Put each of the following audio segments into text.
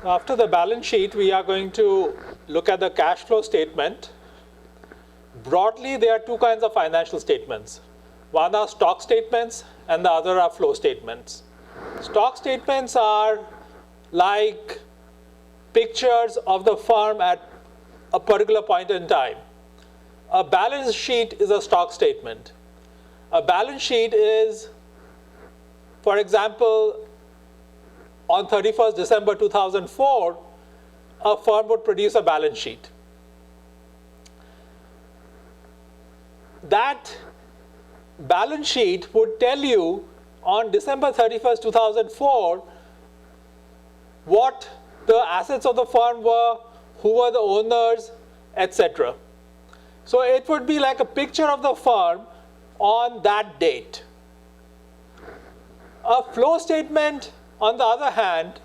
After the balance sheet, we are going to look at the cash flow statement. Broadly, there are two kinds of financial statements. One are stock statements and the other are flow statements. Stock statements are like pictures of the firm at a particular point in time. A balance sheet is a stock statement. A balance sheet is, for example, on 31st December 2004, a firm would produce a balance sheet. That balance sheet would tell you on December 31st, 2004, what the assets of the firm were, who were the owners, etc. So it would be like a picture of the firm on that date. A flow statement, on the other hand,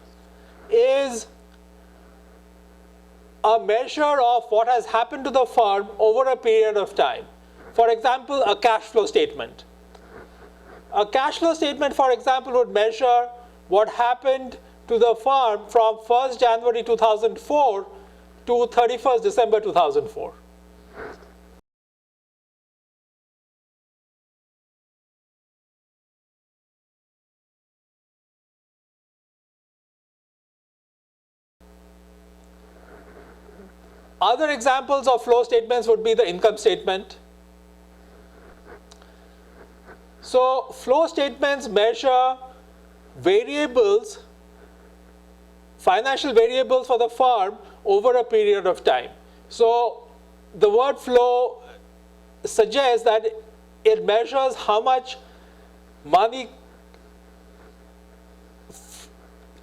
is a measure of what has happened to the firm over a period of time. For example, a cash flow statement. A cash flow statement, for example, would measure what happened to the firm from 1st January 2004 to 31st December 2004. Other examples of flow statements would be the income statement. So flow statements measure variables, financial variables for the firm over a period of time. So the word flow suggests that it measures how much money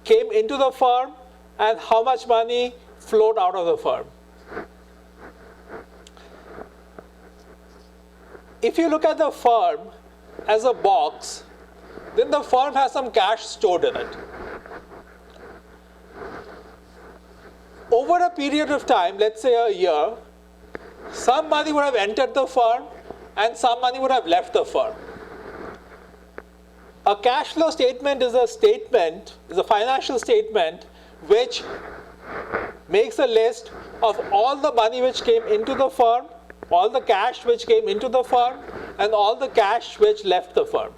came into the firm and how much money flowed out of the firm. If you look at the firm as a box, then the firm has some cash stored in it. Over a period of time, let's say a year, some money would have entered the firm and some money would have left the firm. A cash flow statement is a financial statement which makes a list of all the money which came into the firm, all the cash which came into the firm, and all the cash which left the firm.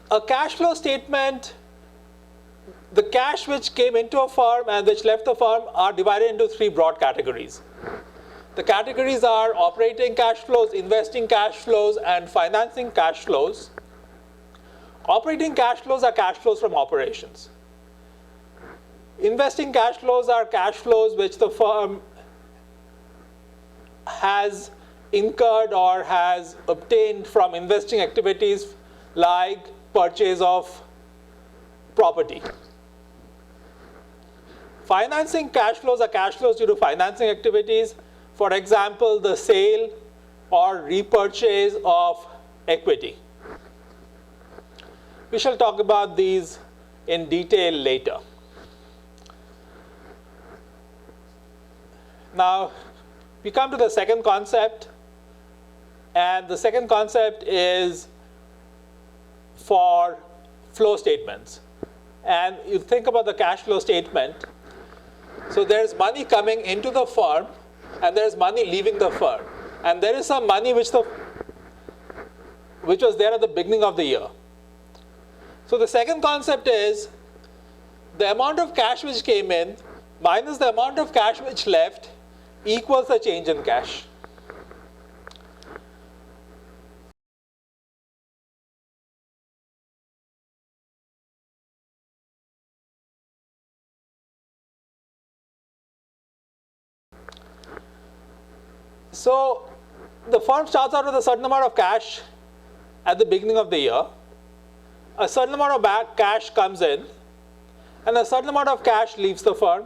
A cash flow statement, the cash which came into a firm and which left the firm are divided into three broad categories. The categories are operating cash flows, investing cash flows, and financing cash flows. Operating cash flows are cash flows from operations. Investing cash flows are cash flows which the firm has incurred or has obtained from investing activities like purchase of property. Financing cash flows are cash flows due to financing activities. For example, the sale or repurchase of equity. We shall talk about these in detail later. Now, we come to the second concept, and the second concept is for flow statements. And you think about the cash flow statement. So there's money coming into the firm and there's money leaving the firm. And there is some money which was there at the beginning of the year. So the second concept is the amount of cash which came in minus the amount of cash which left equals the change in cash. So the firm starts out with a certain amount of cash at the beginning of the year. A certain amount of cash comes in, and a certain amount of cash leaves the firm.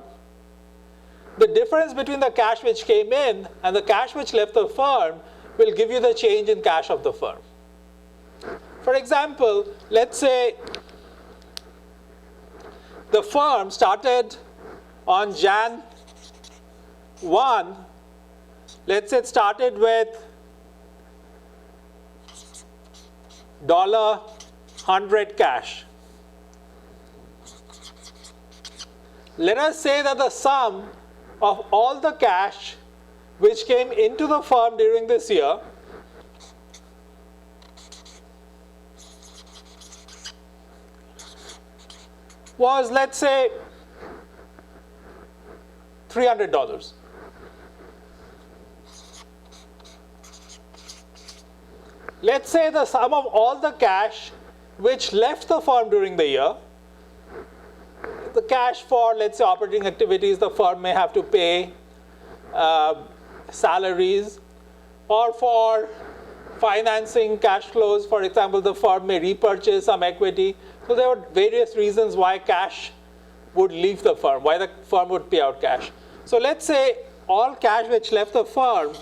The difference between the cash which came in and the cash which left the firm will give you the change in cash of the firm. For example, let's say the firm started on Jan 1, let's say it started with $100 cash. Let us say that the sum of all the cash which came into the firm during this year was, let's say, $300. Let's say the sum of all the cash which left the firm during the year, the cash for, let's say, operating activities, the firm may have to pay salaries, or for financing cash flows, for example, the firm may repurchase some equity. So there were various reasons why cash would leave the firm, why the firm would pay out cash. So let's say all cash which left the firm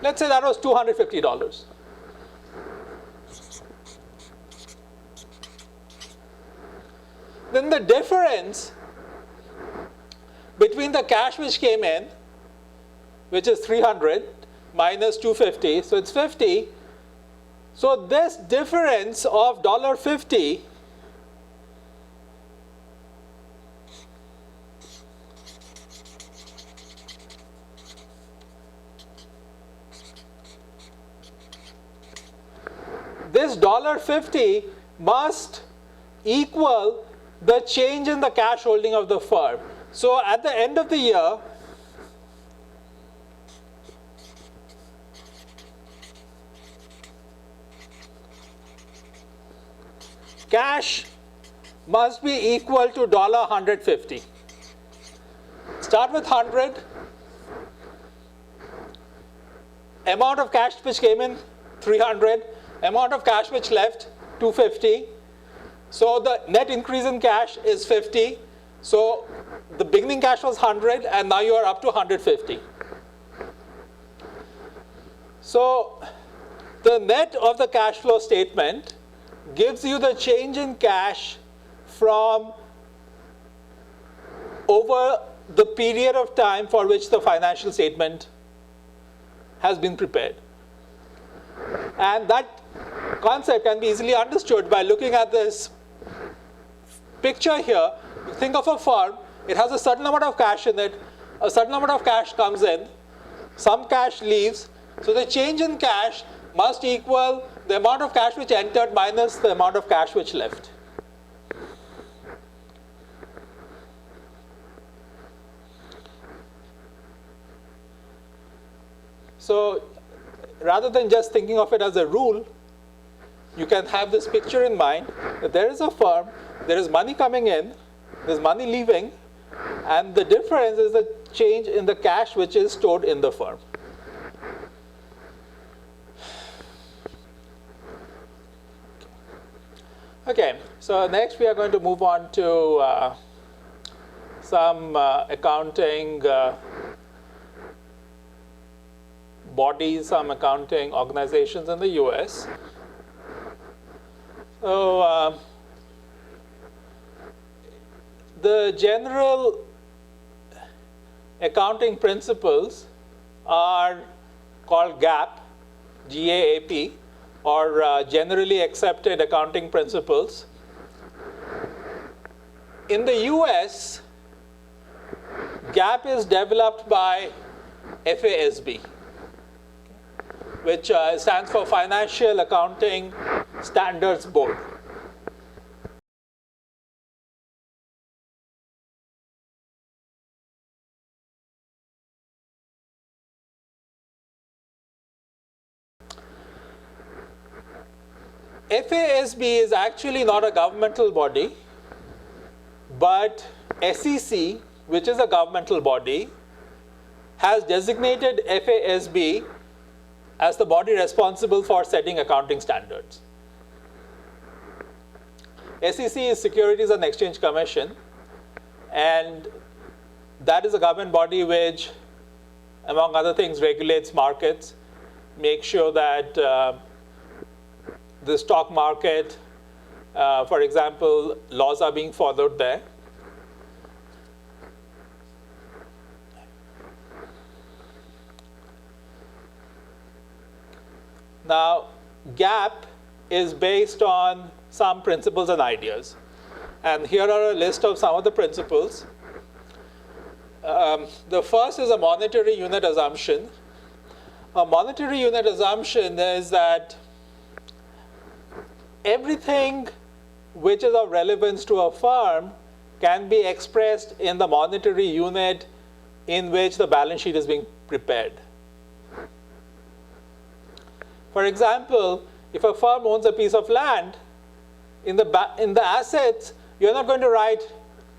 let's say that was $250. Then the difference between the cash which came in, which is 300 minus 250, so it's 50. So this difference of $50 this $50 must equal the change in the cash holding of the firm. So at the end of the year, cash must be equal to $150. Start with 100. Amount of cash which came in, 300. Amount of cash which left, 250. So the net increase in cash is 50. So the beginning cash was 100, and now you are up to 150. So the net of the cash flow statement gives you the change in cash from over the period of time for which the financial statement has been prepared. And that concept can be easily understood by looking at this picture here. Think of a firm, it has a certain amount of cash in it, a certain amount of cash comes in, some cash leaves, so the change in cash must equal the amount of cash which entered minus the amount of cash which left. So rather than just thinking of it as a rule, you can have this picture in mind that there is a firm, there is money coming in, there's money leaving, and the difference is the change in the cash which is stored in the firm. Okay, so next we are going to move on to some accounting bodies, some accounting organizations in the US. So the general accounting principles are called GAAP, GAAP, or generally accepted accounting principles. In the US, GAAP is developed by FASB, which stands for Financial Accounting Standards Board. FASB is actually not a governmental body, but SEC, which is a governmental body, has designated FASB as the body responsible for setting accounting standards. SEC is Securities and Exchange Commission, and that is a government body which, among other things, regulates markets. make sure that the stock market, for example, laws are being followed there. Now, GAAP is based on some principles and ideas. And here are a list of some of the principles. The first is a monetary unit assumption. A monetary unit assumption is that everything which is of relevance to a firm can be expressed in the monetary unit in which the balance sheet is being prepared. For example, if a firm owns a piece of land, in the assets, you're not going to write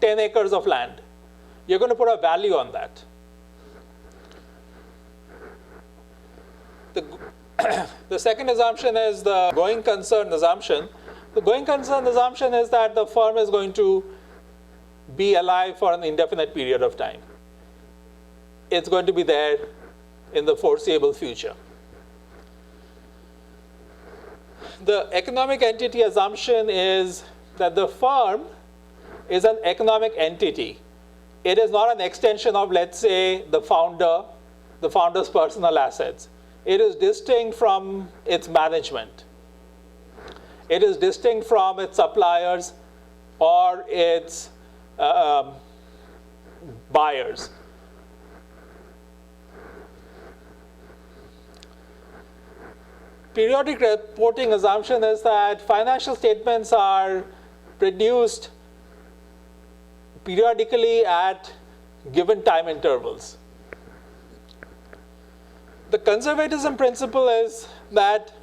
10 acres of land. You're going to put a value on that. The second assumption is the going concern assumption. The going concern assumption is that the firm is going to be alive for an indefinite period of time. It's going to be there in the foreseeable future. The economic entity assumption is that the firm is an economic entity. It is not an extension of, let's say, the founder's personal assets. It is distinct from its management. It is distinct from its suppliers or its buyers. Periodic reporting assumption is that financial statements are produced periodically at given time intervals. The conservatism principle is that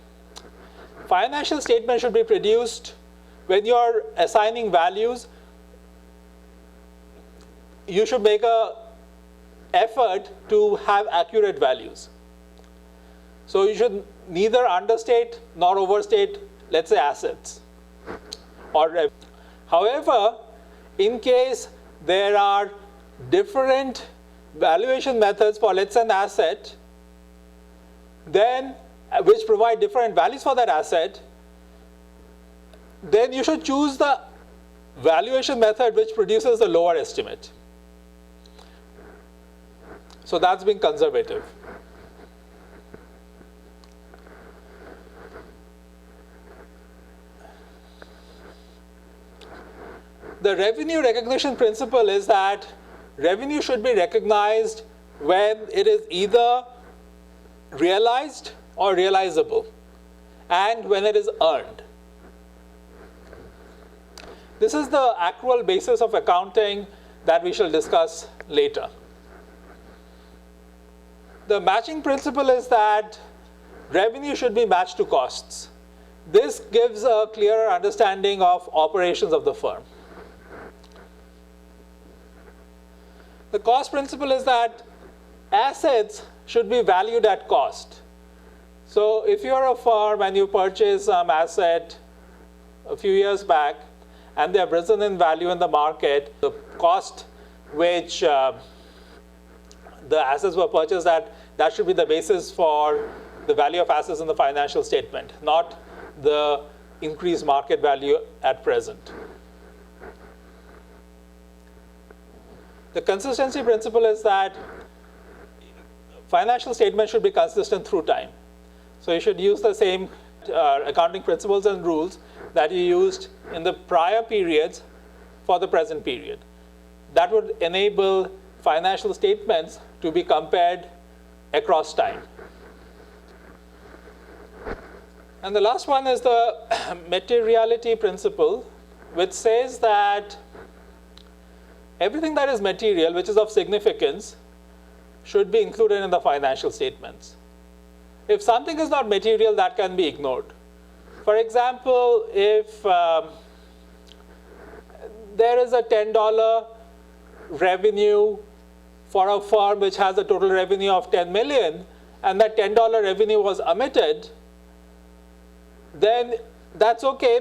financial statements should be produced when you are assigning values. You should make an effort to have accurate values. So you should neither understate nor overstate, let's say, assets. However, in case there are different valuation methods for, let's say, an asset, then which provide different values for that asset, then you should choose the valuation method which produces the lower estimate. So that's being conservative. The revenue recognition principle is that revenue should be recognized when it is either realized or realizable, and when it is earned. This is the accrual basis of accounting that we shall discuss later. The matching principle is that revenue should be matched to costs. This gives a clearer understanding of operations of the firm. The cost principle is that assets should be valued at cost. So if you're a firm and you purchase some asset a few years back and they have risen in value in the market, the cost which the assets were purchased at, that should be the basis for the value of assets in the financial statement, not the increased market value at present. The consistency principle is that financial statements should be consistent through time. So you should use the same accounting principles and rules that you used in the prior periods for the present period. That would enable financial statements to be compared across time. And the last one is the materiality principle, which says that everything that is material, which is of significance, should be included in the financial statements. If something is not material, that can be ignored. For example, if there is a $10 revenue for a firm which has a total revenue of 10 million, and that $10 revenue was omitted, then that's okay.